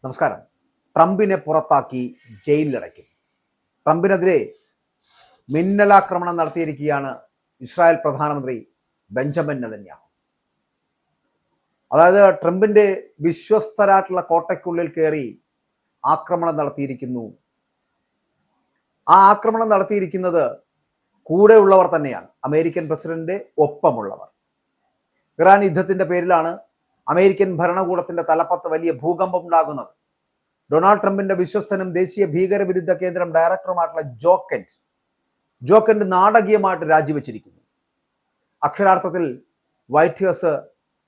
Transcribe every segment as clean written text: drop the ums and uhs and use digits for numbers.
നമസ്കാരം. ട്രംപിനെ പുറത്താക്കി ജയിലിലടയ്ക്കും. ട്രംപിനെതിരെ മിന്നലാക്രമണം നടത്തിയിരിക്കുകയാണ് ഇസ്രായേൽ പ്രധാനമന്ത്രി ബെഞ്ചമിൻ നെതന്യാഹു. അതായത് ട്രംപിന്റെ വിശ്വസ്തരായിട്ടുള്ള കോട്ടയ്ക്കുള്ളിൽ കയറി ആക്രമണം നടത്തിയിരിക്കുന്നു. ആ ആക്രമണം നടത്തിയിരിക്കുന്നത് കൂടെയുള്ളവർ തന്നെയാണ്, അമേരിക്കൻ പ്രസിഡന്റിന്റെ ഒപ്പമുള്ളവർ. ഇറാൻ യുദ്ധത്തിന്റെ പേരിലാണ് അമേരിക്കൻ ഭരണകൂടത്തിന്റെ തലപ്പത്ത് വലിയ ഭൂകമ്പം ഉണ്ടാകുന്നത്. ഡൊണാൾഡ് ട്രംപിന്റെ വിശ്വസ്തനും ദേശീയ ഭീകരവിരുദ്ധ കേന്ദ്രം ഡയറക്ടറുമായിട്ടുള്ള ജോക്കൻഡ് നാടകീയമായിട്ട് രാജിവെച്ചിരിക്കുന്നു. അക്ഷരാർത്ഥത്തിൽ വൈറ്റ് ഹൗസ്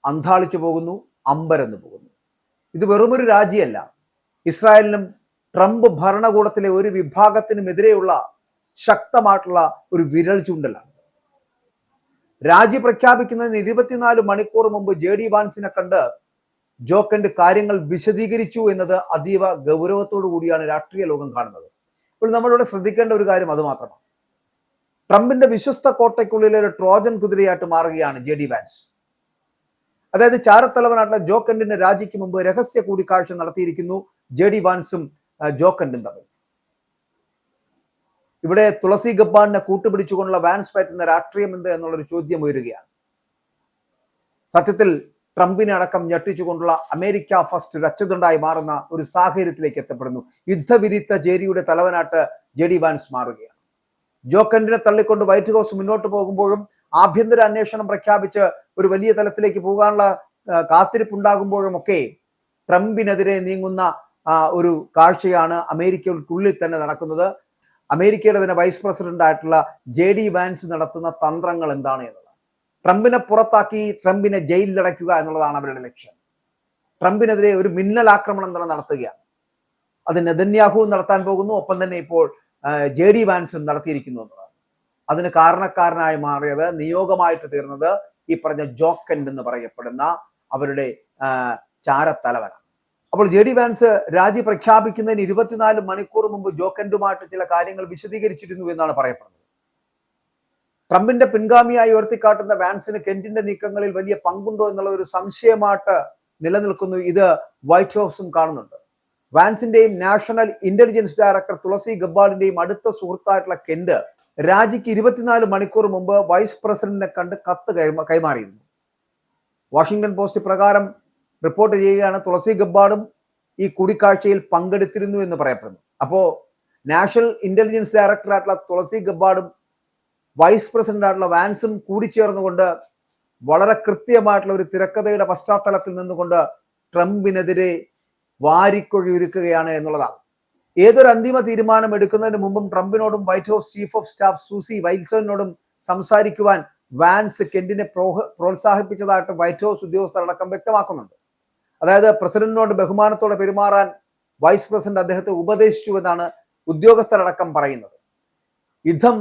അന്താളിച്ചു പോകുന്നു, അമ്പരന്നു പോകുന്നു. ഇത് വെറുമൊരു രാജിയല്ല, ഇസ്രായേലിനും ട്രംപ് ഭരണകൂടത്തിലെ ഒരു വിഭാഗത്തിനുമെതിരെയുള്ള ശക്തമായിട്ടുള്ള ഒരു വിരൽ ചൂണ്ടലാണ്. രാജി പ്രഖ്യാപിക്കുന്നതിന് 24 മണിക്കൂർ മുമ്പ് JD വാൻസിനെ കണ്ട് ജോക്കൻഡ് കാര്യങ്ങൾ വിശദീകരിച്ചു എന്നത് അതീവ ഗൗരവത്തോടു കൂടിയാണ് രാഷ്ട്രീയ ലോകം കാണുന്നത്. ഇപ്പോൾ നമ്മളിവിടെ ശ്രദ്ധിക്കേണ്ട ഒരു കാര്യം അത് മാത്രമാണ്. ട്രംപിന്റെ വിശ്വസ്ത കോട്ടയ്ക്കുള്ളിലെ ഒരു ട്രോജൻ കുതിരയായിട്ട് മാറുകയാണ് JD വാൻസ്. അതായത് ചാരത്തലവനായിട്ടുള്ള ജോക്കൻഡിന്റെ രാജിക്ക് മുമ്പ് രഹസ്യ കൂടിക്കാഴ്ച നടത്തിയിരിക്കുന്നു JD വാൻസും ജോക്കൻഡും തമ്മിൽ. ഇവിടെ തുളസി ഗബ്ബാറിനെ കൂട്ടുപിടിച്ചുകൊണ്ടുള്ള വാൻസ് പറ്റുന്ന രാഷ്ട്രീയമുണ്ട് എന്നുള്ളൊരു ചോദ്യം ഉയരുകയാണ്. സത്യത്തിൽ ട്രംപിനെ അടക്കം ഞെട്ടിച്ചുകൊണ്ടുള്ള അമേരിക്ക ഫസ്റ്റ് രച്ചതുണ്ടായി മാറുന്ന ഒരു സാഹചര്യത്തിലേക്ക് എത്തപ്പെടുന്നു. യുദ്ധവിരുദ്ധ ചേരിയുടെ തലവനായിട്ട് JD വാൻസ് മാറുകയാണ്. ജോക്കൻഡിനെ തള്ളിക്കൊണ്ട് വൈറ്റ് ഹൗസ് മുന്നോട്ട് പോകുമ്പോഴും ആഭ്യന്തര അന്വേഷണം പ്രഖ്യാപിച്ച് ഒരു വലിയ തലത്തിലേക്ക് പോകാനുള്ള കാത്തിരിപ്പുണ്ടാകുമ്പോഴും ഒക്കെ ട്രംപിനെതിരെ നീങ്ങുന്ന ഒരു കാഴ്ചയാണ് അമേരിക്കയ്ക്കുള്ളിൽ തന്നെ നടക്കുന്നത്. അമേരിക്കയുടെ തന്നെ വൈസ് പ്രസിഡന്റ് ആയിട്ടുള്ള JD വാൻസ് നടത്തുന്ന തന്ത്രങ്ങൾ എന്താണ് എന്നുള്ളത്. ട്രംപിനെ പുറത്താക്കി ട്രംപിനെ ജയിലിലടയ്ക്കുക എന്നുള്ളതാണ് അവരുടെ ലക്ഷ്യം. ട്രംപിനെതിരെ ഒരു മിന്നലാക്രമണം തന്നെ നടത്തുകയാണ്. അത് നെതന്യാഹു നടത്താൻ പോകുന്നു, ഒപ്പം തന്നെ ഇപ്പോൾ JD വാൻസും നടത്തിയിരിക്കുന്നു എന്നുള്ളതാണ്. അതിന് കാരണക്കാരനായി മാറിയത്, നിയോഗമായിട്ട് തീർന്നത് ഈ പറഞ്ഞ ജോക്കൻഡ് എന്ന് പറയപ്പെടുന്ന അവരുടെ ചാരത്തലവനാണ്. അപ്പോൾ JD വാൻസ് രാജി പ്രഖ്യാപിക്കുന്നതിന് 24 മണിക്കൂർ മുമ്പ് ജോക്കൻഡുമായിട്ട് ചില കാര്യങ്ങൾ വിശദീകരിച്ചിരുന്നു എന്നാണ് പറയപ്പെടുന്നത്. ട്രംപിന്റെ പിൻഗാമിയായി ഉയർത്തിക്കാട്ടുന്ന വാൻസിന് കെന്റിന്റെ നീക്കങ്ങളിൽ വലിയ പങ്കുണ്ടോ എന്നുള്ള ഒരു സംശയമായിട്ട് നിലനിൽക്കുന്നു. ഇത് വൈറ്റ് ഹൗസും കാണുന്നുണ്ട്. വാൻസിന്റെയും നാഷണൽ ഇന്റലിജൻസ് ഡയറക്ടർ തുളസി ഗബ്ബാറിന്റെയും അടുത്ത സുഹൃത്തായിട്ടുള്ള കെന്റ് രാജിക്ക് 24 മണിക്കൂർ മുമ്പ് വൈസ് പ്രസിഡന്റിനെ കണ്ട് കത്ത് കൈമാറിയിരുന്നു. വാഷിംഗ്ടൺ പോസ്റ്റ് പ്രകാരം റിപ്പോർട്ട് ചെയ്യുകയാണ്, തുളസി ഗബ്ബാർഡും ഈ കൂടിക്കാഴ്ചയിൽ പങ്കെടുത്തിരുന്നു എന്ന് പറയപ്പെടുന്നു. അപ്പോ നാഷണൽ ഇന്റലിജൻസ് ഡയറക്ടറായിട്ടുള്ള തുളസി ഗബ്ബാർഡും വൈസ് പ്രസിഡന്റ് ആയിട്ടുള്ള വാൻസും കൂടിച്ചേർന്നുകൊണ്ട് വളരെ കൃത്യമായിട്ടുള്ള ഒരു തിരക്കഥയുടെ പശ്ചാത്തലത്തിൽ നിന്നുകൊണ്ട് ട്രംപിനെതിരെ വാരിക്കൊഴി ഒരുക്കുകയാണ് എന്നുള്ളതാണ്. ഏതൊരു അന്തിമ തീരുമാനം എടുക്കുന്നതിന് മുമ്പും ട്രംപിനോടും white house chief of staff Susie വൈൽസണിനോടും സംസാരിക്കുവാൻ വാൻസ് കെന്റിനെ പ്രോത്സാഹിപ്പിച്ചതായിട്ട് വൈറ്റ് ഹൗസ് ഉദ്യോഗസ്ഥരടക്കം വ്യക്തമാക്കുന്നുണ്ട്. അതായത് പ്രസിഡന്റിനോട് ബഹുമാനത്തോടെ പെരുമാറാൻ വൈസ് പ്രസിഡന്റ് അദ്ദേഹത്തെ ഉപദേശിച്ചു എന്നാണ് ഉദ്യോഗസ്ഥരടക്കം പറയുന്നത്. യുദ്ധം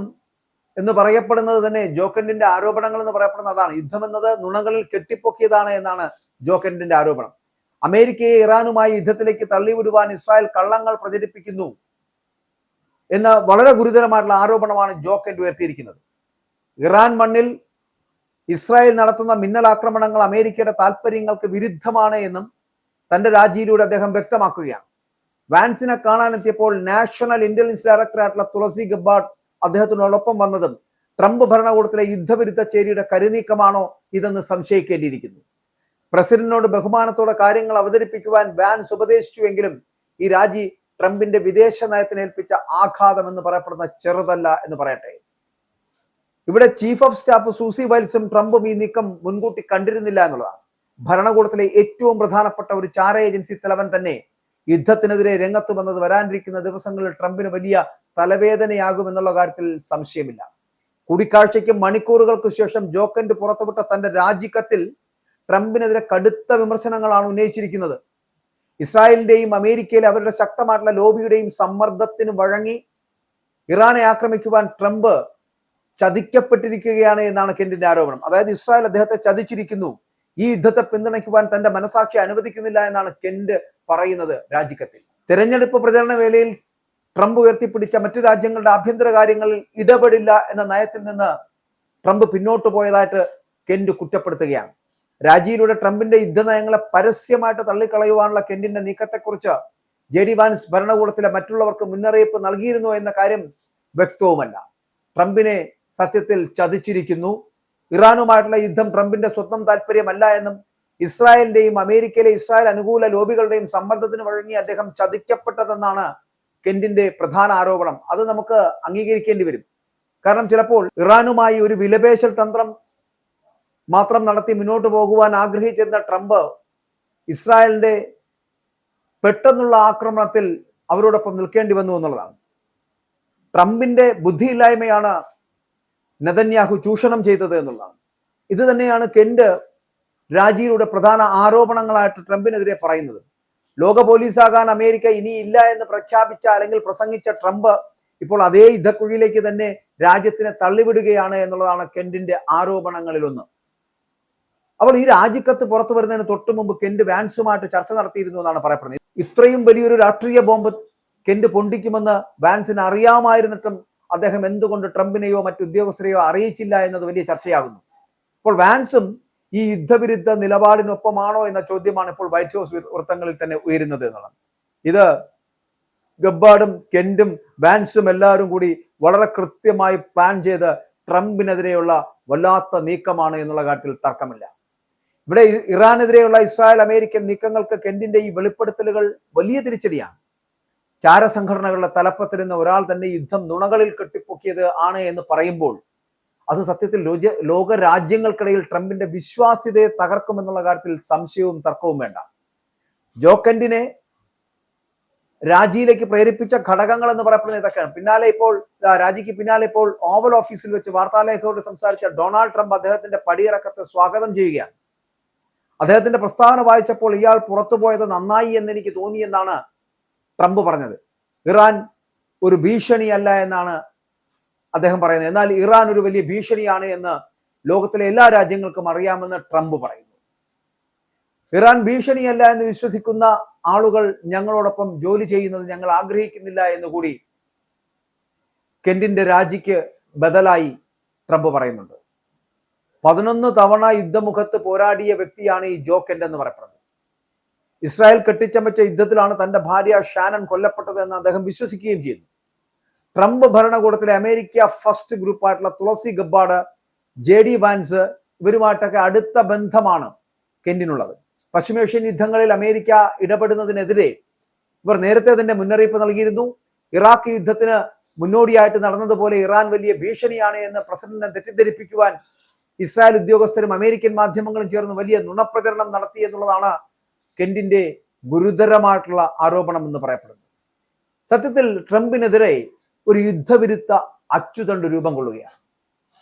എന്ന് പറയപ്പെടുന്നത് തന്നെ ജോക്കൻഡിന്റെ ആരോപണങ്ങൾ എന്ന് പറയപ്പെടുന്ന അതാണ്. യുദ്ധം എന്നത് നുണകളിൽ കെട്ടിപ്പൊക്കിയതാണ് എന്നാണ് ജോക്കൻഡിന്റെ ആരോപണം. അമേരിക്കയെ ഇറാനുമായി യുദ്ധത്തിലേക്ക് തള്ളിവിടുവാൻ ഇസ്രായേൽ കള്ളങ്ങൾ പ്രചരിപ്പിക്കുന്നു എന്ന വളരെ ഗുരുതരമായിട്ടുള്ള ആരോപണമാണ് ജോക്കൻഡ് ഉയർത്തിയിരിക്കുന്നത്. ഇറാൻ മണ്ണിൽ ഇസ്രായേൽ നടത്തുന്ന മിന്നലാക്രമണങ്ങൾ അമേരിക്കയുടെ താല്പര്യങ്ങൾക്ക് വിരുദ്ധമാണ് എന്നും തന്റെ രാജിയിലൂടെ അദ്ദേഹം വ്യക്തമാക്കുകയാണ്. വാൻസിനെ കാണാനെത്തിയപ്പോൾ നാഷണൽ ഇന്റലിജൻസ് ഡയറക്ടറായിട്ടുള്ള തുളസി ഗബ്ബാർഡ് അദ്ദേഹത്തിനോടൊപ്പം വന്നതും ട്രംപ് ഭരണകൂടത്തിലെ യുദ്ധവിരുദ്ധ ചേരിയുടെ കരുനീക്കമാണോ ഇതെന്ന് സംശയിക്കേണ്ടിയിരിക്കുന്നു. പ്രസിഡന്റിനോട് ബഹുമാനത്തോടെ കാര്യങ്ങൾ അവതരിപ്പിക്കുവാൻ വാൻസ് ഉപദേശിച്ചുവെങ്കിലും ഈ രാജി ട്രംപിന്റെ വിദേശ നയത്തിന് ഏൽപ്പിച്ച ആഘാതം എന്ന് പറയപ്പെടുന്ന ചെറുതല്ല എന്ന് പറയട്ടെ. ഇവിടെ ചീഫ് ഓഫ് സ്റ്റാഫ് സൂസി വൈൽസും ട്രംപും ഈ നീക്കം മുൻകൂട്ടി കണ്ടിരുന്നില്ല എന്നുള്ളതാണ്. ഭരണകൂടത്തിലെ ഏറ്റവും പ്രധാനപ്പെട്ട ഒരു ചാര ഏജൻസി തലവൻ തന്നെ യുദ്ധത്തിനെതിരെ രംഗത്ത് വന്നത് വരാനിരിക്കുന്ന ദിവസങ്ങളിൽ ട്രംപിന് വലിയ തലവേദനയാകുമെന്നുള്ള കാര്യത്തിൽ സംശയമില്ല. കൂടിക്കാഴ്ചയ്ക്ക് മണിക്കൂറുകൾക്ക് ശേഷം ജോക്കൻഡ് പുറത്തുവിട്ട തന്റെ രാജിക്കത്തിൽ ട്രംപിനെതിരെ കടുത്ത വിമർശനങ്ങളാണ് ഉന്നയിച്ചിരിക്കുന്നത്. ഇസ്രായേലിന്റെയും അമേരിക്കയിലെ അവരുടെ ശക്തമായിട്ടുള്ള ലോബിയുടെയും സമ്മർദ്ദത്തിന് വഴങ്ങി ഇറാനെ ആക്രമിക്കുവാൻ ട്രംപ് ചതിക്കപ്പെട്ടിരിക്കുകയാണ് എന്നാണ് കെന്റിന്റെ ആരോപണം. അതായത് ഇസ്രായേൽ അദ്ദേഹത്തെ ചതിച്ചിരിക്കുന്നു, ഈ യുദ്ധത്തെ പിന്തുണയ്ക്കുവാൻ തന്റെ മനസാക്ഷി അനുവദിക്കുന്നില്ല എന്നാണ് കെന്റ് പറയുന്നത് രാജിക്കത്തിൽ. തെരഞ്ഞെടുപ്പ് പ്രചരണ വേളയിൽ ട്രംപ് ഉയർത്തിപ്പിടിച്ച മറ്റു രാജ്യങ്ങളുടെ ആഭ്യന്തര കാര്യങ്ങളിൽ ഇടപെടില്ല എന്ന നയത്തിൽ നിന്ന് ട്രംപ് പിന്നോട്ട് പോയതായിട്ട് കെന്റ് കുറ്റപ്പെടുത്തുകയാണ്. രാജിയിലൂടെ ട്രംപിന്റെ യുദ്ധനയങ്ങളെ പരസ്യമായിട്ട് തള്ളിക്കളയുവാനുള്ള കെന്റിന്റെ നീക്കത്തെക്കുറിച്ച് JD വാൻസ് ഭരണകൂടത്തിലെ മറ്റുള്ളവർക്ക് മുന്നറിയിപ്പ് നൽകിയിരുന്നു എന്ന കാര്യം വ്യക്തവുമല്ല. ട്രംപിനെ സത്യത്തിൽ ചതിച്ചിരിക്കുന്നു. ഇറാനുമായിട്ടുള്ള യുദ്ധം ട്രംപിന്റെ സ്വന്തം താല്പര്യമല്ല എന്നും ഇസ്രായേലിന്റെയും അമേരിക്കയിലെ ഇസ്രായേൽ അനുകൂല ലോബികളുടെയും സമ്മർദ്ദത്തിന് വഴങ്ങി അദ്ദേഹം ചതിക്കപ്പെട്ടതെന്നാണ് കെന്റിന്റെ പ്രധാന ആരോപണം. അത് നമുക്ക് അംഗീകരിക്കേണ്ടി വരും. കാരണം ചിലപ്പോൾ ഇറാനുമായി ഒരു വിലപേശൽ തന്ത്രം മാത്രം നടത്തി മുന്നോട്ട് പോകുവാൻ ആഗ്രഹിച്ചിരുന്ന ട്രംപ് ഇസ്രായേലിന്റെ പെട്ടെന്നുള്ള ആക്രമണത്തിൽ അവരോടൊപ്പം നിൽക്കേണ്ടി വന്നു എന്നുള്ളതാണ്. ട്രംപിന്റെ ബുദ്ധിയില്ലായ്മയാണ് നെതന്യാഹു ചൂഷണം ചെയ്തത് എന്നുള്ളതാണ്. ഇത് തന്നെയാണ് കെന്റ് രാജിയിലൂടെ പ്രധാന ആരോപണങ്ങളായിട്ട് ട്രംപിനെതിരെ പറയുന്നത്. ലോക പോലീസാകാൻ അമേരിക്ക ഇനിയില്ല എന്ന് പ്രഖ്യാപിച്ച അല്ലെങ്കിൽ പ്രസംഗിച്ച ട്രംപ് ഇപ്പോൾ അതേ യുദ്ധക്കുഴിയിലേക്ക് തന്നെ രാജ്യത്തിനെ തള്ളിവിടുകയാണ് എന്നുള്ളതാണ് കെന്റിന്റെ ആരോപണങ്ങളിലൊന്ന്. അപ്പോൾ ഈ രാജിക്കത്ത് പുറത്തു വരുന്നതിന് തൊട്ടു മുമ്പ് കെന്റ് വാൻസുമായിട്ട് ചർച്ച നടത്തിയിരുന്നു എന്നാണ് പറയപ്പെടുന്നത്. ഇത്രയും വലിയൊരു രാഷ്ട്രീയ ബോംബ് കെന്റ് പൊണ്ടിക്കുമെന്ന് വാൻസിന് അറിയാമായിരുന്നിട്ടും അദ്ദേഹം എന്തുകൊണ്ട് ട്രംപിനെയോ മറ്റു ഉദ്യോഗസ്ഥരെയോ അറിയിച്ചില്ല എന്നത് വലിയ ചർച്ചയാകുന്നു. അപ്പോൾ വാൻസും ഈ യുദ്ധവിരുദ്ധ നിലപാടിനൊപ്പമാണോ എന്ന ചോദ്യമാണ് ഇപ്പോൾ വൈറ്റ് ഹൗസ് വൃത്തങ്ങളിൽ തന്നെ ഉയരുന്നത് എന്നുള്ളത്. ഇത് ഗബ്ബാർഡും കെന്റും വാൻസും എല്ലാവരും കൂടി വളരെ കൃത്യമായി പ്ലാൻ ചെയ്ത് ട്രംപിനെതിരെയുള്ള വല്ലാത്ത നീക്കമാണ് എന്നുള്ള കാര്യത്തിൽ തർക്കമില്ല. ഇവിടെ ഇറാനെതിരെയുള്ള ഇസ്രായേൽ അമേരിക്കൻ നീക്കങ്ങൾക്ക് കെന്റിന്റെ ഈ വെളിപ്പെടുത്തലുകൾ വലിയ തിരിച്ചടിയാണ്. ചാരസംഘടനകളുടെ തലപ്പത്തിരുന്ന ഒരാൾ തന്നെ യുദ്ധം നുണകളിൽ കെട്ടിപ്പൊക്കിയത് ആണ് എന്ന് പറയുമ്പോൾ അത് സത്യത്തിൽ ലോക രാജ്യങ്ങൾക്കിടയിൽ ട്രംപിന്റെ വിശ്വാസ്യതയെ തകർക്കുമെന്നുള്ള കാര്യത്തിൽ സംശയവും തർക്കവും വേണ്ട. ജോ കെന്റിനെ രാജിയിലേക്ക് പ്രേരിപ്പിച്ച ഘടകങ്ങൾ എന്ന് പറയപ്പെടുന്നത് ഇതൊക്കെയാണ്. പിന്നാലെ ഇപ്പോൾ രാജിക്ക് പിന്നാലെ ഇപ്പോൾ ഓവൽ ഓഫീസിൽ വെച്ച് വാർത്താലേഖകരോട് സംസാരിച്ച ഡൊണാൾഡ് ട്രംപ് അദ്ദേഹത്തിന്റെ പടിയിറക്കത്തെ സ്വാഗതം ചെയ്യുകയാണ്. അദ്ദേഹത്തിന്റെ പ്രസ്താവന വായിച്ചപ്പോൾ ഇയാൾ പുറത്തുപോയത് നന്നായി എന്ന് എനിക്ക് തോന്നിയെന്നാണ് ട്രംപ് പറഞ്ഞത്. ഇറാൻ ഒരു ഭീഷണിയല്ല എന്നാണ് അദ്ദേഹം പറയുന്നത്. എന്നാൽ ഇറാൻ ഒരു വലിയ ഭീഷണിയാണ് എന്ന് ലോകത്തിലെ എല്ലാ രാജ്യങ്ങൾക്കും അറിയാമെന്ന് ട്രംപ് പറയുന്നു. ഇറാൻ ഭീഷണിയല്ല എന്ന് വിശ്വസിക്കുന്ന ആളുകൾ ഞങ്ങളോടൊപ്പം ജോലി ചെയ്യുന്നത് ഞങ്ങൾ ആഗ്രഹിക്കുന്നില്ല എന്ന് കൂടി കെന്റിന്റെ രാജിക്ക് ബദലായി ട്രംപ് പറയുന്നുണ്ട്. 11 തവണ യുദ്ധമുഖത്ത് പോരാടിയ വ്യക്തിയാണ് ഈ ജോ കെന്റ് എന്ന് പറയപ്പെടുന്നത്. ഇസ്രായേൽ കെട്ടിച്ചമച്ച യുദ്ധത്തിലാണ് തന്റെ ഭാര്യ ഷാനൻ കൊല്ലപ്പെട്ടത് എന്ന് അദ്ദേഹം വിശ്വസിക്കുകയും ചെയ്യുന്നു. ട്രംപ് ഭരണകൂടത്തിലെ അമേരിക്ക ഫസ്റ്റ് ഗ്രൂപ്പായിട്ടുള്ള തുളസി ഗബ്ബാർഡ്, JD വാൻസ് ഇവരുമായിട്ടൊക്കെ അടുത്ത ബന്ധമാണ് കെന്റിനുള്ളത്. പശ്ചിമേഷ്യൻ യുദ്ധങ്ങളിൽ അമേരിക്ക ഇടപെടുന്നതിനെതിരെ ഇവർ നേരത്തെ തന്നെ മുന്നറിയിപ്പ് നൽകിയിരുന്നു. ഇറാഖ് യുദ്ധത്തിന് മുന്നോടിയായിട്ട് നടന്നതുപോലെ ഇറാൻ വലിയ ഭീഷണിയാണ് എന്ന് പ്രസിഡന്റിനെ തെറ്റിദ്ധരിപ്പിക്കുവാൻ ഇസ്രായേൽ ഉദ്യോഗസ്ഥരും അമേരിക്കൻ മാധ്യമങ്ങളും ചേർന്ന് വലിയ നുണപ്രചരണം നടത്തി എന്നുള്ളതാണ് കെന്റിന്റെ ഗുരുതരമായിട്ടുള്ള ആരോപണം എന്ന് പറയപ്പെടുന്നത്. സത്യത്തിൽ ട്രംപിനെതിരെ ഒരു യുദ്ധവിരുദ്ധ അച്ചുതണ്ട് രൂപം കൊള്ളുകയാണ്.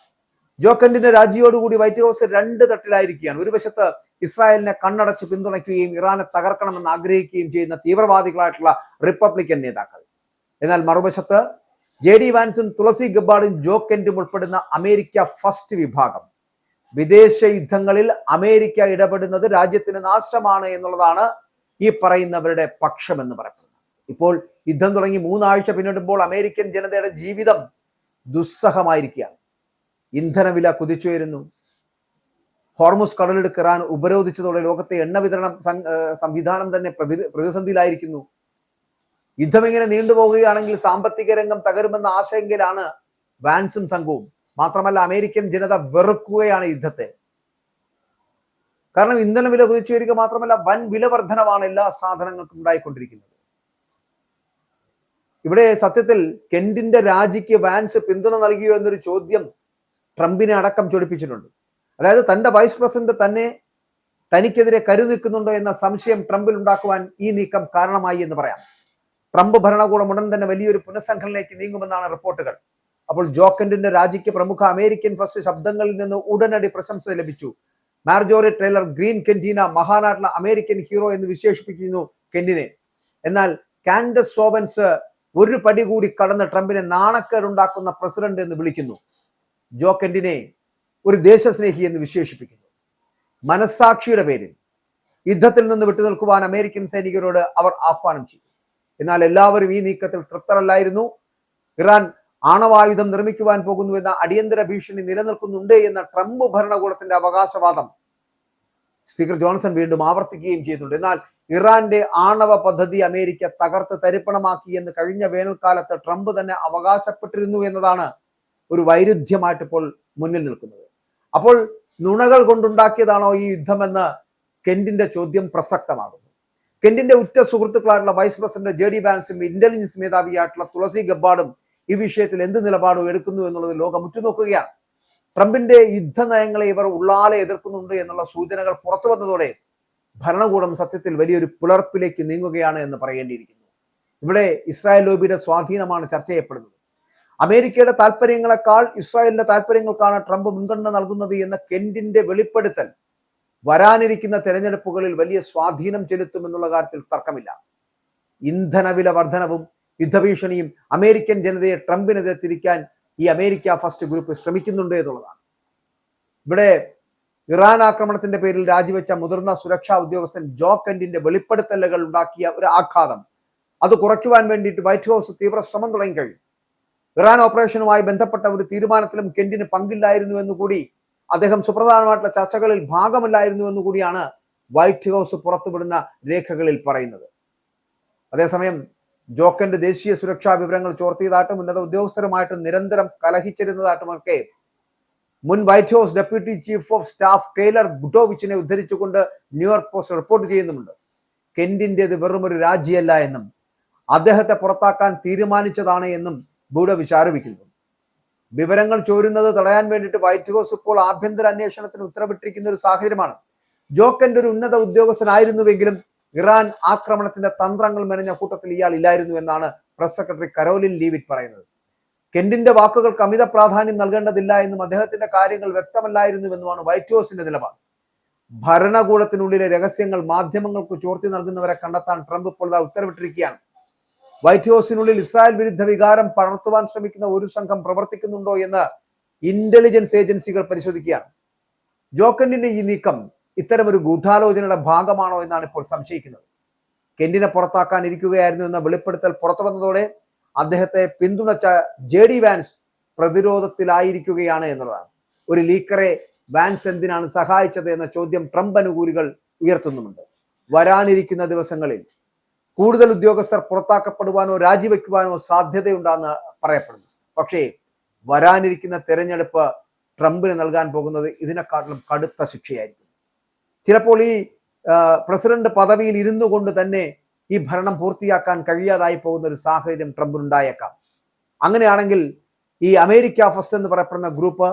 ജോ കെന്റിന്റെ രാജിയോടുകൂടി വൈറ്റ് ഹൗസ് 2 തട്ടിലായിരിക്കുകയാണ്. ഒരു വശത്ത് ഇസ്രായേലിനെ കണ്ണടച്ച് പിന്തുണയ്ക്കുകയും ഇറാനെ തകർക്കണമെന്ന് ആഗ്രഹിക്കുകയും ചെയ്യുന്ന തീവ്രവാദികളായിട്ടുള്ള റിപ്പബ്ലിക്കൻ നേതാക്കൾ. എന്നാൽ മറുവശത്ത് JD വാൻസും തുളസി ഗബ്ബാർഡും ജോ കെന്റും ഉൾപ്പെടുന്ന അമേരിക്ക ഫസ്റ്റ് വിഭാഗം. വിദേശ യുദ്ധങ്ങളിൽ അമേരിക്ക ഇടപെടുന്നത് രാജ്യത്തിന് നാശമാണ് എന്നുള്ളതാണ് ഈ പറയുന്നവരുടെ പക്ഷം എന്ന് പറയുന്നത്. ഇപ്പോൾ യുദ്ധം തുടങ്ങി 3 ആഴ്ച പിന്നിടുമ്പോൾ അമേരിക്കൻ ജനതയുടെ ജീവിതം ദുസ്സഹമായിരിക്കുകയാണ്. ഇന്ധനവില കുതിച്ചുയരുന്നു. ഹോർമുസ് കടലിടുക്ക് ഇറാൻ ഉപരോധിച്ചതോടെ ലോകത്തെ എണ്ണ വിതരണ സംവിധാനം തന്നെ പ്രതിസന്ധിയിലായിരിക്കുന്നു. യുദ്ധം ഇങ്ങനെ നീണ്ടുപോകുകയാണെങ്കിൽ സാമ്പത്തിക രംഗം തകരുമെന്ന ആശങ്കയിലാണ് വാൻസും സംഘവും. മാത്രമല്ല അമേരിക്കൻ ജനത വെറുക്കുകയാണ് യുദ്ധത്തെ. കാരണം ഇന്ധന വില കുതിച്ചുയരുക മാത്രമല്ല വൻ വില വർധനമാണ് എല്ലാ സാധനങ്ങൾക്കും ഉണ്ടായിക്കൊണ്ടിരിക്കുന്നത്. ഇവിടെ സത്യത്തിൽ കെന്റിന്റെ രാജിക്ക് വാൻസ് പിന്തുണ നൽകിയോ എന്നൊരു ചോദ്യം ട്രംപിനെ അടക്കം ചൊടിപ്പിച്ചിട്ടുണ്ട്. അതായത് തന്റെ വൈസ് പ്രസിഡന്റ് തന്നെ തനിക്കെതിരെ കരുനിൽക്കുന്നുണ്ടോ എന്ന സംശയം ട്രംപിൽ ഉണ്ടാക്കുവാൻ ഈ നീക്കം കാരണമായി എന്ന് പറയാം. ട്രംപ് ഭരണകൂടം ഉടൻ തന്നെ വലിയൊരു പുനഃസംഘടനയിലേക്ക് നീങ്ങുമെന്നാണ് റിപ്പോർട്ടുകൾ. അപ്പോൾ ജോ കെന്റിന്റെ രാജിക്ക് പ്രമുഖ അമേരിക്കൻ ഫസ്റ്റ് ശബ്ദങ്ങളിൽ നിന്ന് ഉടനടി പ്രശംസ ലഭിച്ചു. മാർജോറി ടൈലർ ഗ്രീൻ കെന്റീന മഹാനായിട്ടുള്ള അമേരിക്കൻ ഹീറോ എന്ന് വിശേഷിപ്പിക്കുന്നു കെന്റിനെ. എന്നാൽ കാൻഡസ് സോവൻസ് ഒരു പടി കൂടി കടന്ന് ട്രംപിനെ നാണക്കേടുണ്ടാക്കുന്ന പ്രസിഡന്റ് എന്ന് വിളിക്കുന്നു. ജോ കെന്റിനെ ഒരു ദേശസ്നേഹി എന്ന് വിശേഷിപ്പിക്കുന്നു. മനസ്സാക്ഷിയുടെ പേരിൽ യുദ്ധത്തിൽ നിന്ന് വിട്ടുനിൽക്കുവാൻ അമേരിക്കൻ സൈനികരോട് അവർ ആഹ്വാനം ചെയ്തു. എന്നാൽ എല്ലാവരും ഈ നീക്കത്തിൽ തൃപ്തരല്ലായിരുന്നു. ഇറാൻ ആണവായുധം നിർമ്മിക്കുവാൻ പോകുന്നു എന്ന അടിയന്തര ഭീഷണി നിലനിൽക്കുന്നുണ്ട് എന്ന ട്രംപ് ഭരണകൂടത്തിന്റെ അവകാശവാദം സ്പീക്കർ ജോൺസൺ വീണ്ടും ആവർത്തിക്കുകയും ചെയ്യുന്നുണ്ട്. എന്നാൽ ഇറാന്റെ ആണവ പദ്ധതി അമേരിക്ക തകർത്ത് തരിപ്പണമാക്കി എന്ന് കഴിഞ്ഞ വേനൽക്കാലത്ത് ട്രംപ് തന്നെ അവകാശപ്പെട്ടിരുന്നു എന്നതാണ് ഒരു വൈരുദ്ധ്യമായിട്ട് ഇപ്പോൾ മുന്നിൽ നിൽക്കുന്നത്. അപ്പോൾ നുണകൾ കൊണ്ടുണ്ടാക്കിയതാണോ ഈ യുദ്ധമെന്ന് കെന്റിന്റെ ചോദ്യം പ്രസക്തമാകുന്നു. കെന്റിന്റെ ഉറ്റ സുഹൃത്തുക്കളായിട്ടുള്ള വൈസ് പ്രസിഡന്റ് JD വാൻസും ഇന്റലിജൻസ് മേധാവിയായിട്ടുള്ള തുളസി ഗബ്ബാർഡും ഈ വിഷയത്തിൽ എന്ത് നിലപാടും എടുക്കുന്നു എന്നുള്ളത് ലോകം ഉറ്റുനോക്കുകയാണ്. ട്രംപിന്റെ യുദ്ധ നയങ്ങളെ ഇവർ ഉള്ളാലെ എതിർക്കുന്നുണ്ട് എന്നുള്ള സൂചനകൾ പുറത്തു വന്നതോടെ ഭരണകൂടം സത്യത്തിൽ വലിയൊരു പിളർപ്പിലേക്ക് നീങ്ങുകയാണ് എന്ന് പറയേണ്ടിയിരിക്കുന്നു. ഇവിടെ ഇസ്രായേൽ ലോബിയുടെ സ്വാധീനമാണ് ചർച്ച ചെയ്യപ്പെടുന്നത്. അമേരിക്കയുടെ താല്പര്യങ്ങളെക്കാൾ ഇസ്രായേലിന്റെ താല്പര്യങ്ങൾക്കാണ് ട്രംപ് മുൻഗണന നൽകുന്നത് എന്ന കെന്റിന്റെ വെളിപ്പെടുത്തൽ വരാനിരിക്കുന്ന തെരഞ്ഞെടുപ്പുകളിൽ വലിയ സ്വാധീനം ചെലുത്തുമെന്നുള്ള കാര്യത്തിൽ തർക്കമില്ല. ഇന്ധനവില വർധനവും യുദ്ധഭീഷണിയും അമേരിക്കൻ ജനതയെ ട്രംപിനെതിരെ തിരിക്കാൻ ഈ അമേരിക്ക ഫസ്റ്റ് ഗ്രൂപ്പ് ശ്രമിക്കുന്നുണ്ട് എന്നുള്ളതാണ്. ഇവിടെ ഇറാൻ ആക്രമണത്തിന്റെ പേരിൽ രാജിവെച്ച മുതിർന്ന സുരക്ഷാ ഉദ്യോഗസ്ഥൻ ജോ കെന്റിന്റെ വെളിപ്പെടുത്തലുകൾ ഉണ്ടാക്കിയ ഒരു ആഘാതം അത് കുറയ്ക്കുവാൻ വേണ്ടിയിട്ട് വൈറ്റ് ഹൗസ് തീവ്ര ശ്രമം തുടങ്ങിക്കഴിഞ്ഞു. ഇറാൻ ഓപ്പറേഷനുമായി ബന്ധപ്പെട്ട ഒരു തീരുമാനത്തിലും കെന്റിന് പങ്കില്ലായിരുന്നു എന്നുകൂടി, അദ്ദേഹം സുപ്രധാനമായിട്ടുള്ള ചർച്ചകളിൽ ഭാഗമല്ലായിരുന്നു എന്നുകൂടിയാണ് വൈറ്റ് ഹൗസ് പുറത്തുവിടുന്ന രേഖകളിൽ പറയുന്നത്. അതേസമയം ജോക്കന്റെ ദേശീയ സുരക്ഷാ വിവരങ്ങൾ ചോർത്തിയതായിട്ടും ഉന്നത ഉദ്യോഗസ്ഥരുമായിട്ടും നിരന്തരം കലഹിച്ചിരുന്നതായിട്ടുമൊക്കെ മുൻ white house deputy chief of staff Taylor ബുട്ടോവിച്ചിനെ ഉദ്ധരിച്ചുകൊണ്ട് ന്യൂയോർക്ക് പോസ്റ്റ് റിപ്പോർട്ട് ചെയ്യുന്നുമുണ്ട്. കെന്റിൻ്റെത് വെറും ഒരു രാജിയല്ല എന്നും അദ്ദേഹത്തെ പുറത്താക്കാൻ തീരുമാനിച്ചതാണ് എന്നും ബുട്ടോവിച്ച് ആരോപിക്കുന്നു. വിവരങ്ങൾ ചോരുന്നത് തടയാൻ വേണ്ടിയിട്ട് വൈറ്റ് ഹൗസ് ഇപ്പോൾ ആഭ്യന്തര അന്വേഷണത്തിന് ഉത്തരവിട്ടിരിക്കുന്ന ഒരു സാഹചര്യമാണ്. ജോക്കന്റെ ഒരു ഉന്നത ഉദ്യോഗസ്ഥനായിരുന്നുവെങ്കിലും ഇറാൻ ആക്രമണത്തിന്റെ തന്ത്രങ്ങൾ മെനഞ്ഞ കൂട്ടത്തിൽ ഇയാൾ ഇല്ലായിരുന്നു എന്നാണ് പ്രസ് സെക്രട്ടറി കരോലിൻ ലീവിറ്റ് പറയുന്നത്. കെന്റിന്റെ വാക്കുകൾക്ക് അമിത പ്രാധാന്യം നൽകേണ്ടതില്ല എന്നും അദ്ദേഹത്തിന്റെ കാര്യങ്ങൾ വ്യക്തമല്ലായിരുന്നുവെന്നുമാണ് വൈറ്റ് ഹൗസിന്റെ നിലപാട്. ഭരണകൂടത്തിനുള്ളിലെ രഹസ്യങ്ങൾ മാധ്യമങ്ങൾക്ക് ചോർത്തി നൽകുന്നവരെ കണ്ടെത്താൻ ട്രംപ് ഇപ്പോൾ ഉത്തരവിട്ടിരിക്കുകയാണ്. വൈറ്റ് ഹൗസിനുള്ളിൽ ഇസ്രായേൽ വിരുദ്ധ വികാരം പടർത്തുവാൻ ശ്രമിക്കുന്ന ഒരു സംഘം പ്രവർത്തിക്കുന്നുണ്ടോ എന്ന് ഇന്റലിജൻസ് ഏജൻസികൾ പരിശോധിക്കുകയാണ്. ജോക്കന്റിന്റെ ഈ നീക്കം ഇത്തരമൊരു ഗൂഢാലോചനയുടെ ഭാഗമാണോ എന്നാണ് ഇപ്പോൾ സംശയിക്കുന്നത്. കെന്റിനെ പുറത്താക്കാൻ ഇരിക്കുകയായിരുന്നു എന്ന വെളിപ്പെടുത്തൽ പുറത്തു വന്നതോടെ അദ്ദേഹത്തെ പിന്തുണച്ച JD വാൻസ് പ്രതിരോധത്തിലായിരിക്കുകയാണ് എന്നുള്ളതാണ്. ഒരു ലീക്കറെ വാൻസ് എന്തിനാണ് സഹായിച്ചത് എന്ന ചോദ്യം ട്രംപ് അനുകൂലികൾ ഉയർത്തുന്നുമുണ്ട്. വരാനിരിക്കുന്ന ദിവസങ്ങളിൽ കൂടുതൽ ഉദ്യോഗസ്ഥർ പുറത്താക്കപ്പെടുവാനോ രാജിവെക്കുവാനോ സാധ്യതയുണ്ടെന്ന് പറയപ്പെടുന്നു. പക്ഷേ വരാനിരിക്കുന്ന തെരഞ്ഞെടുപ്പ് ട്രംപിന് നൽകാൻ പോകുന്നത് ഇതിനെക്കാട്ടിലും കടുത്ത ശിക്ഷയായിരിക്കും. ചിലപ്പോൾ ഈ പ്രസിഡന്റ് പദവിയിൽ ഇരുന്നു കൊണ്ട് തന്നെ ഈ ഭരണം പൂർത്തിയാക്കാൻ കഴിയാതായി പോകുന്ന ഒരു സാഹചര്യം ട്രംപിനുണ്ടായേക്കാം. അങ്ങനെയാണെങ്കിൽ ഈ അമേരിക്ക ഫസ്റ്റ് എന്ന് പറയപ്പെടുന്ന ഗ്രൂപ്പ്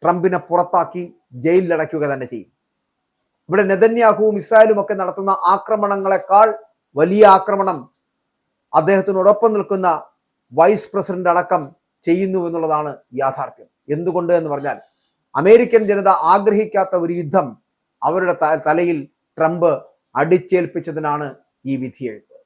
ട്രംപിനെ പുറത്താക്കി ജയിലിലടയ്ക്കുക തന്നെ ചെയ്യും. ഇവിടെ നെതന്യാഹുവും ഇസ്രായേലും ഒക്കെ നടത്തുന്ന ആക്രമണങ്ങളെക്കാൾ വലിയ ആക്രമണം അദ്ദേഹത്തിനോടൊപ്പം നിൽക്കുന്ന വൈസ് പ്രസിഡന്റ് അടക്കം ചെയ്യുന്നു എന്നുള്ളതാണ് യാഥാർത്ഥ്യം. എന്തുകൊണ്ട് എന്ന് പറഞ്ഞാൽ അമേരിക്കൻ ജനത ആഗ്രഹിക്കാത്ത ഒരു യുദ്ധം അവരുടെ തലയിൽ ട്രംപ് അടിച്ചേൽപ്പിച്ചതിനാണ് ഈ വിധിയെഴുത്ത്.